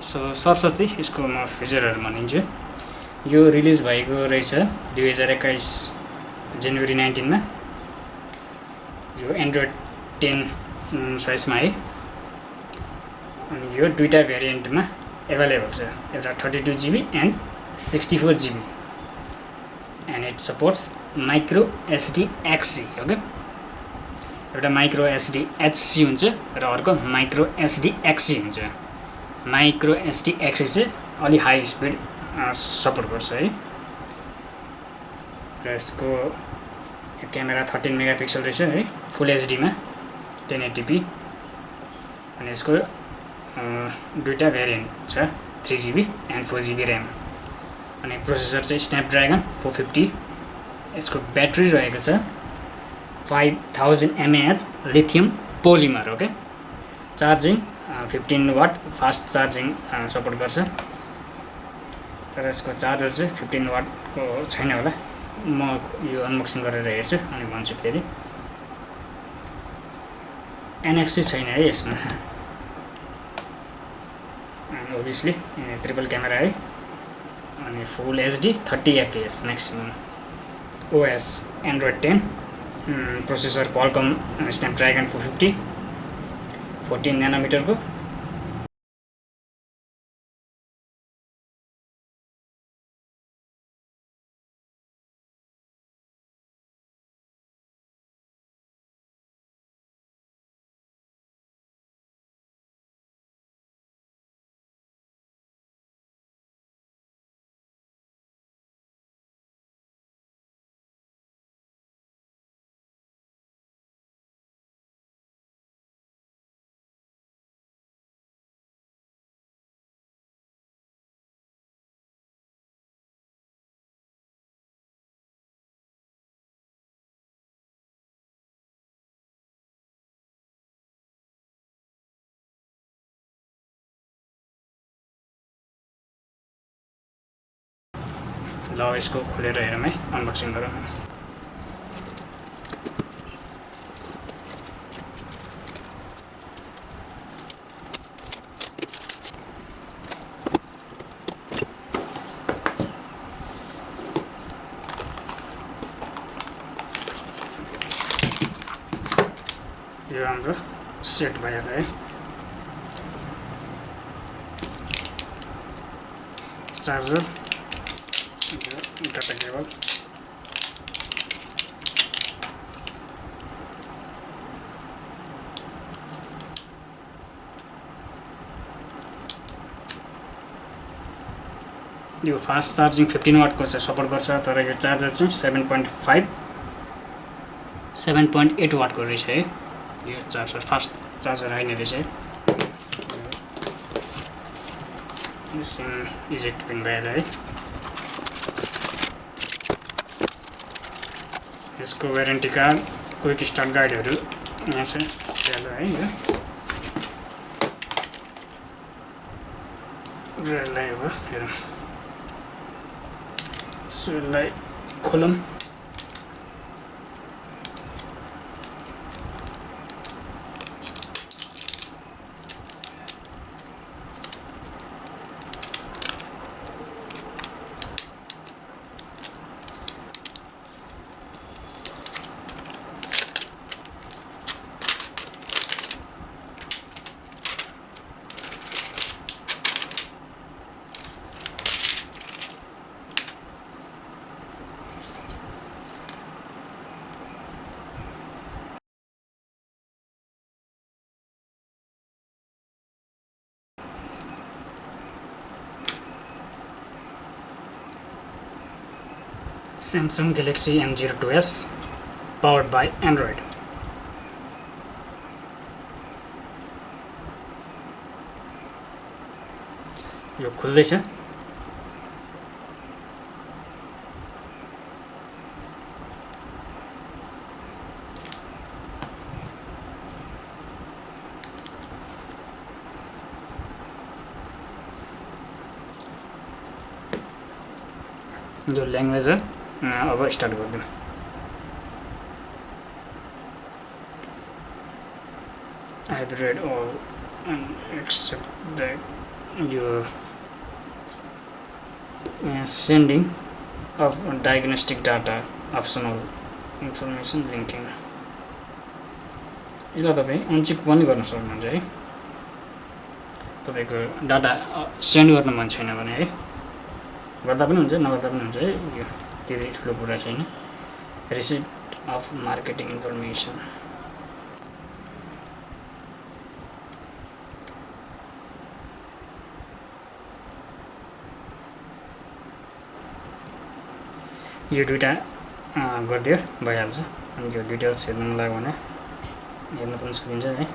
So Saraswati यसको म फिचरहरू भनिन्छु। यो रिलिज भएको रहेछ 2021 जनवरी 19 मा। यो एन्ड्रोइड 10 साइजमा है। अनि यो दुईटा भेरिएन्टमा एभाइलेबल छ, एउटा 32GB and 64GB, and it supports micro SD एक्ससी। Okay, एउटा माइक्रो एसडी एचसी हुन्छ र अर्को माइक्रो एसडी एक्ससी हुन्छ। माइक्रो एसडी एक्ससी चाहिँ अलि हाई स्पिड सपोर्ट गर्छ है। र यसको क्यामेरा 13 मेगापिक्सल रहेछ है, फुल एचडीमा 1080p। अनि यसको दुईटा भेरिएन्ट छ, 3GB एन्ड 4GB ऱ्याम। अनि प्रोसेसर चाहिँ स्न्यापड्रागन 450। यसको ब्याट्री रहेको छ 5000 mAh lithium polymer. Okay, charging 15 watt fast charging support गर्छ। तर यसको चार्जर चाहिँ 15 वाटको छैन होला। म यो अनबक्सिङ गरेर हेर्छु अनि भन्छु फेरि। एनएफसी छैन है यसमा, ओभियसली ट्रिपल क्यामेरा है। अनि full HD 30 fps maximum. OS android 10, processor Qualcomm Snapdragon 450, 14 नैनोमिटरको। ल यसको खोलेर हेरौँ है, अनबक्सिङ गरौँ। यो हाम्रो सेट भयो है। चार्जर, डाटा केबल, यो फास्ट चार्जिङ 15 वाटको चाहिँ सपोर्ट गर्छ। तर यो चार्जर चाहिँ 7.8 वाटको रहेछ है। यो चार्जर फास्ट चार्जर आइन रहेछ है। सिम इजेक्ट पिन भएर है। यसको वारेन्टी कार्ड, क्विक स्टार्ट गाइडहरू यहाँ छ है। यसलाई अब हेरौँ, यसलाई खोलौँ। Samsung Galaxy M02S powered by Android. यो खुल्दैछ। जो ल्याङ्ग्वेज हो, अब स्टार्ट गर्दिउँ। I have read all and except the यो sending of diagnostic data optional information linking यसलाई तपाईँ अनचेक पनि गर्न सक्नुहुन्छ है। तपाईँको डाटा सेन्ड गर्न मन छैन भने है, गर्दा पनि हुन्छ नगर्दा पनि हुन्छ है, यो त्यति ठुलो कुरा छैन। रिसिप्ट अफ मार्केटिङ इन्फर्मेसन यो दुईटा गरिदियो भइहाल्छ। अनि यो डिटेल्स हेर्नु मन लाग्यो भने हेर्न पनि सकिन्छ है।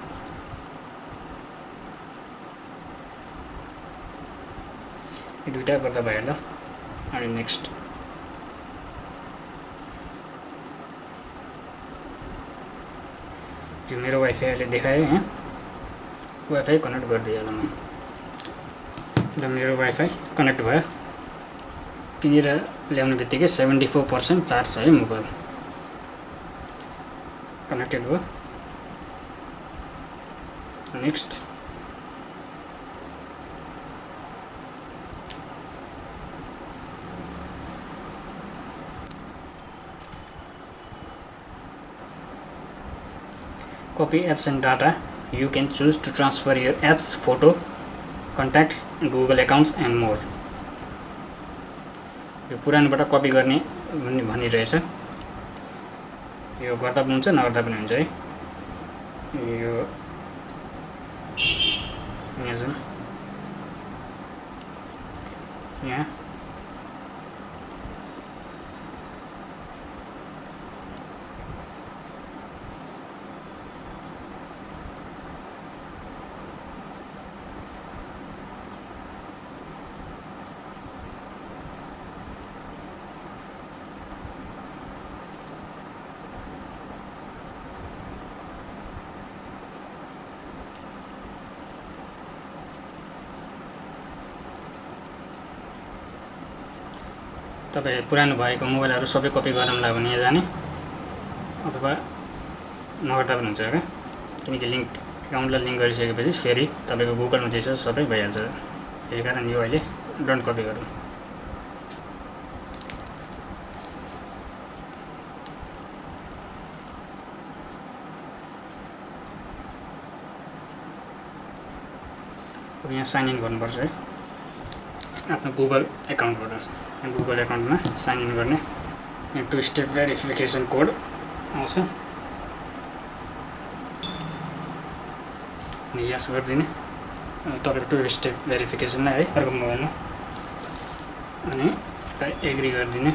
यो दुईटा गर्दा भइहाल्यो। अनि नेक्स्ट जो मेरो वाइफाई अहिले देखायो यहाँ, वाइफाई कनेक्ट गरिदिइहाल्नु म। र मेरो वाइफाई कनेक्ट भयो। किनेर ल्याउने बित्तिकै 74% चार्ज छ है मोबाइल। कनेक्टेड भयो। Next copy apps and data. You can choose to transfer your apps, photo, contacts, Google accounts and more. यो पुरानोबाट कपी गर्ने भनिरहेछ। यो गर्दा पनि हुन्छ नगर्दा पनि हुन्छ है। यो यहाँ तपाईँ पुरानो भएको मोबाइलहरू सबै कपी गरौँला भने यहाँ जाने, अथवा नगर्दा पनि हुन्छ क्या। किनकि लिङ्क एकाउन्टलाई लिङ्क गरिसकेपछि फेरि तपाईँको गुगलमा जे छ सबै भइहाल्छ। त्यही कारण यो अहिले डोन्ट कपी गरौँ। अब यहाँ साइन इन गर्नुपर्छ है आफ्नो गुगल एकाउन्टबाट। गुगल एकाउन्टमा साइन इन गर्ने यहाँ 2 स्टेप भेरिफिकेसन कोड आउँछ। अनि यस गरिदिने तपाईँको 2 स्टेप भेरिफिकेसन नै है अर्को मोबाइलमा। अनि एग्री गरिदिने।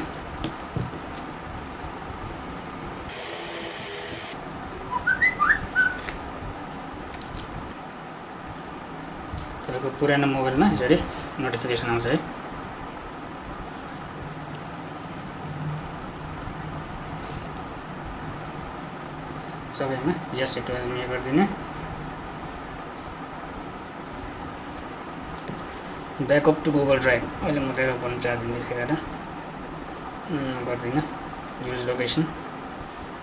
तपाईँको पुरानो मोबाइलमा यसरी नोटिफिकेसन आउँछ है। सबैमा यस एक्टिभेट गरिदिने। ब्याकअप टु गुगल ड्राइभ अहिले म ब्याकअप गर्न चाहदिनँ, त्यसै कारण गर्दिनँ। युज लोकेसन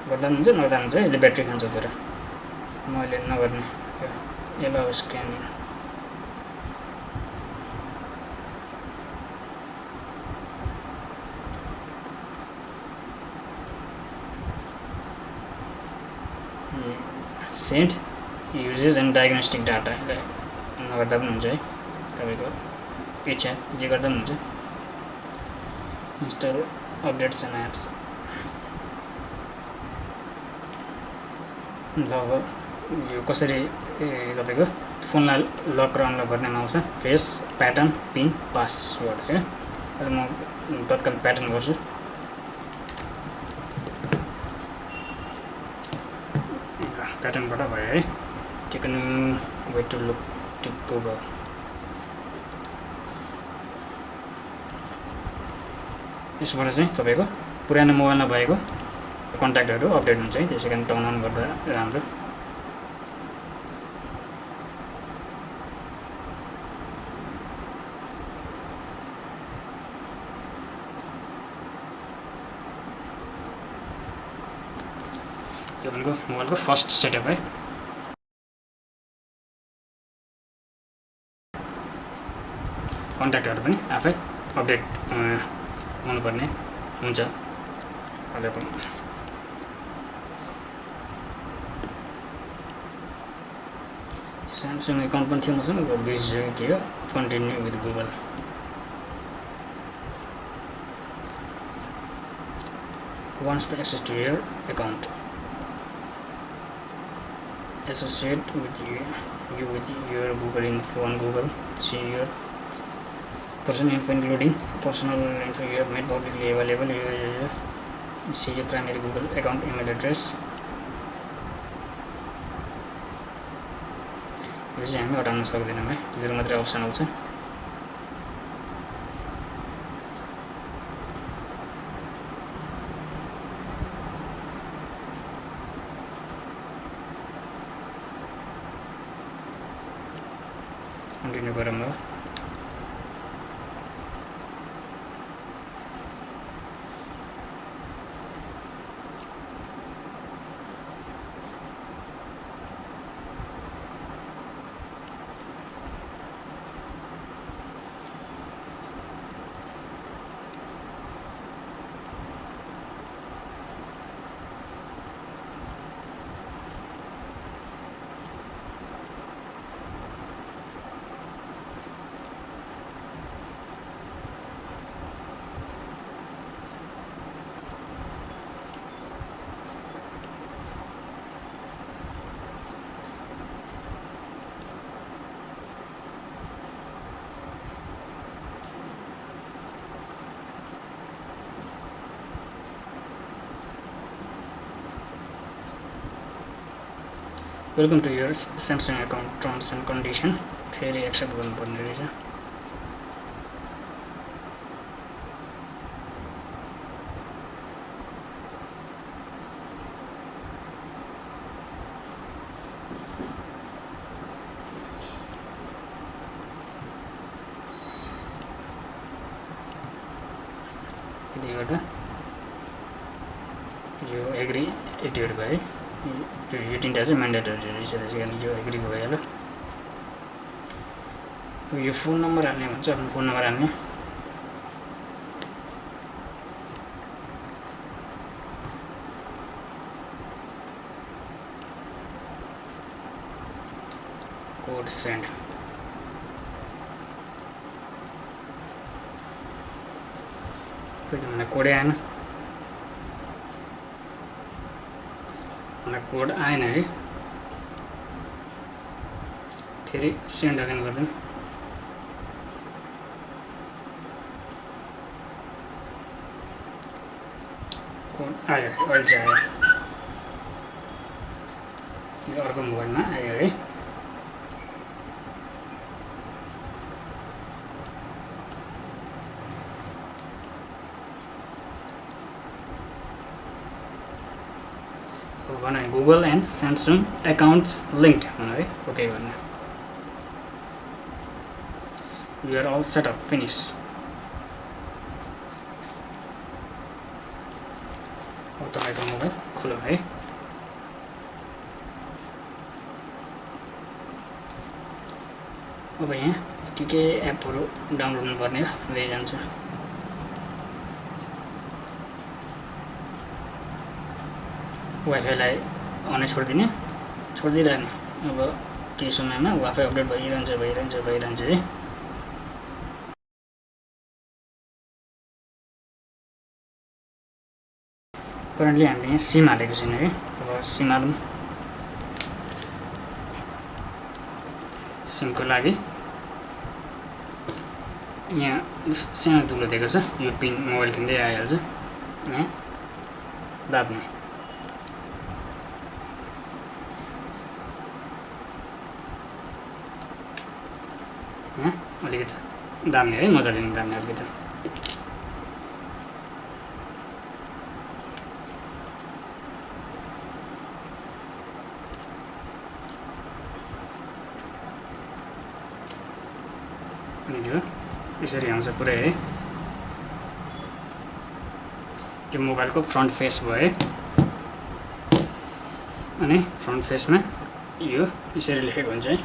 गर्दा पनि हुन्छ नगर्दा पनि हुन्छ। यसले ब्याट्री खान्छ फेर, म अहिले नगर्ने। Allow scanning send uses and diagnostic data नगर्दा पनि हुन्छ है। तपाईँको इच्छा जे गर्दा पनि हुन्छ। इन्स्टल अपडेट्स एन्ड एप्स ल। यो कसरी तपाईँको फोनलाई लक र अनलक गर्नेमा आउँछ। फेस, प्याटर्न, पिन, पासवर्ड है। अहिले म तत्काल प्याटर्न गर्छु। प्याटर्नबाट भयो है। Taken wait to look to Google. यसबाट चाहिँ तपाईँको पुरानो मोबाइलमा भएको कन्ट्याक्टहरू अपडेट हुन्छ है। त्यसै कारण टर्न अन गर्दा राम्रो। यो भनेको मोबाइलको फर्स्ट सेटअप है। कन्ट्याक्टहरु पनि आफै अपडेट हुनुपर्ने हुन्छ तपाईको Samsung account पनि थियो मसँग बिर्सिसक्यो के हो continue with Google wants to access to your account associate with you with your Google info on Google see your personal info including personal info you have made publicly available see your primary Google account email address यो चाहिँ हामी हटाउन सक्दैनौँ है यो मात्रै optional छ continue गरौँ ल Welcome to your Samsung account terms and condition फेरि एक्सेप्ट गर्नुपर्ने रहेछ यदि गर्दा यो एग्री एक्टिभेट भयो त्यो यो तीनटा चाहिँ म्यान्डेटरी रहेछ त्यसैले यो एग्री भइहाल्यो यो फोन नम्बर हाल्ने भन्छ आफ्नो फोन नम्बर हाल्ने कोड सेन्ड खोइ त मलाई कोडै आएन मलाई कोड आएन है फेरि सेन्ड अगेन गर्दैन कोड आयो अहिले चाहिँ आयो यो अर्को मोबाइलमा आयो है Google and Samsung accounts linked okay we are all set up finish तपाईँको मोबाइल खुल्यो है अब यहाँ के एपहरु डाउनलोड गर्नुपर्ने हो लिएर जान्छु वाइफाईलाई अनै छोडिदिरहने अब केही समयमा वाइफाई अपडेट भइरहन्छ है करेन्टली हामीले यहाँ सिम हालेको छैन है अब सिम हालौँ सिमको लागि यहाँ सानो दुलो दिएको छ यो पिन मोबाइल किन्दै आइहाल्छ यहाँ दाब्ने अलिकति दाम्ने है मजाले दाम्ने अलिकति यो यसरी आउँछ पुरै है यो मोबाइलको फ्रन्ट फेस भयो अनि फ्रन्ट फेसमा यो यसरी लेखेको हुन्छ है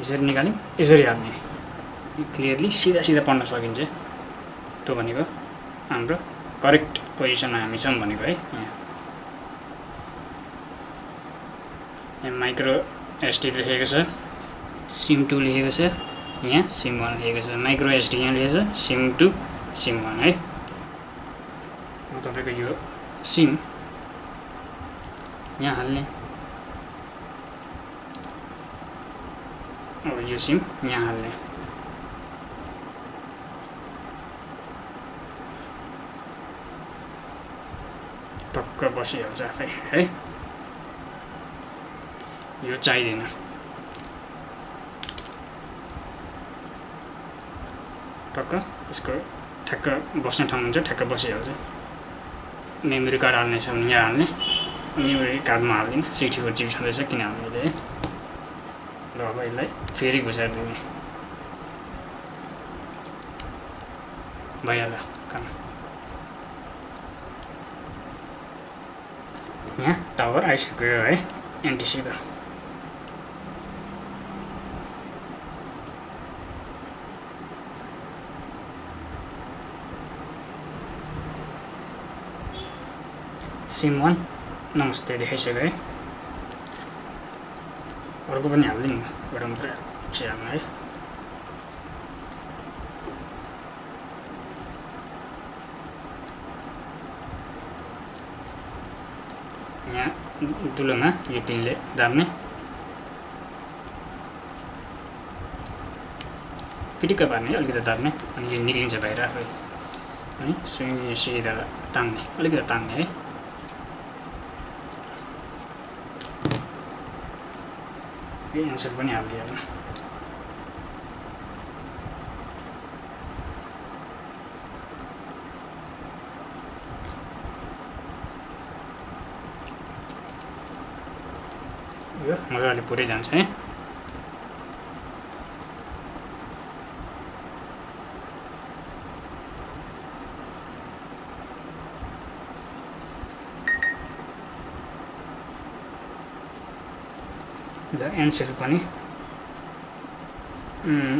यसरी निकाल्यौँ यसरी हाल्ने क्लियरली सीधा सीधा पढ्न सकिन्छ त्यो भनेको हाम्रो करेक्ट पोजिसनमा हामी छौँ भनेको है यहाँ माइक्रो एसडी लेखेको छ सिम 2 लेखेको छ यहाँ सिम 1 लेखेको छ माइक्रो एसडी यहाँ लेखेको छ सिम 2 सिम 1 है तपाईको यो सिम यहाँ हाल्ने अब यो सिम यहाँ हाल्ने टक्क बसिहाल्छ आफै है यो चाहिदैन टक्क यसको ठ्याक्क बस्ने ठाउँ हुन्छ ठ्याक्क बसिहाल्छ मेमोरी कार्ड हाल्ने छ भने यहाँ हाल्ने मेमोरी कार्डमा हाल्दिनँ 64 GB छँदैछ किन हाल्ने है ल अब यसलाई फेरि घुसारिदिने भइहाल्यो काम यहाँ टावर आइसक्यो है एनटिसीको सिम 1 नमस्ते देखाइसक्यो है अर्को पनि हाल्दिउँ एउटा मात्रै हाल्नु है यहाँ दुलोमा यो पिनले दाब्ने पिटिक्क पार्ने अलिकति दाब्ने अनि यो निक्लिन्छ बाहिर आफै अनि सिधा तान्ने अलिकति तान्ने है यो एन्सर पनि हालिदिइहाल्नु यो मजाले पुरै जान्छ है द एन्सर पनि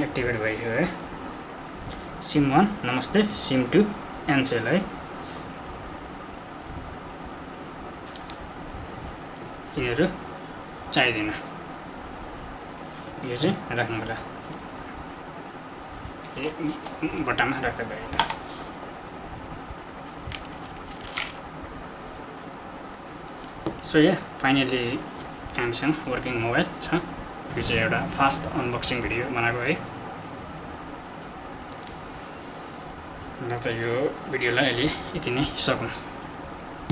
एक्टिभेट भइसक्यो है सिम 1 नमस्ते सिम 2 एन्सेल है यिनीहरू चाहिँदैन यो चाहिँ राख्नु होला बट्टामा राख्दा भइहाल्यो सो या फाइनली हामीसँग वर्किङ मोबाइल छ यो चाहिँ एउटा फास्ट अनबक्सिङ भिडियो बनाएको है ल त यो भिडियोलाई अहिले यति नै सकौँ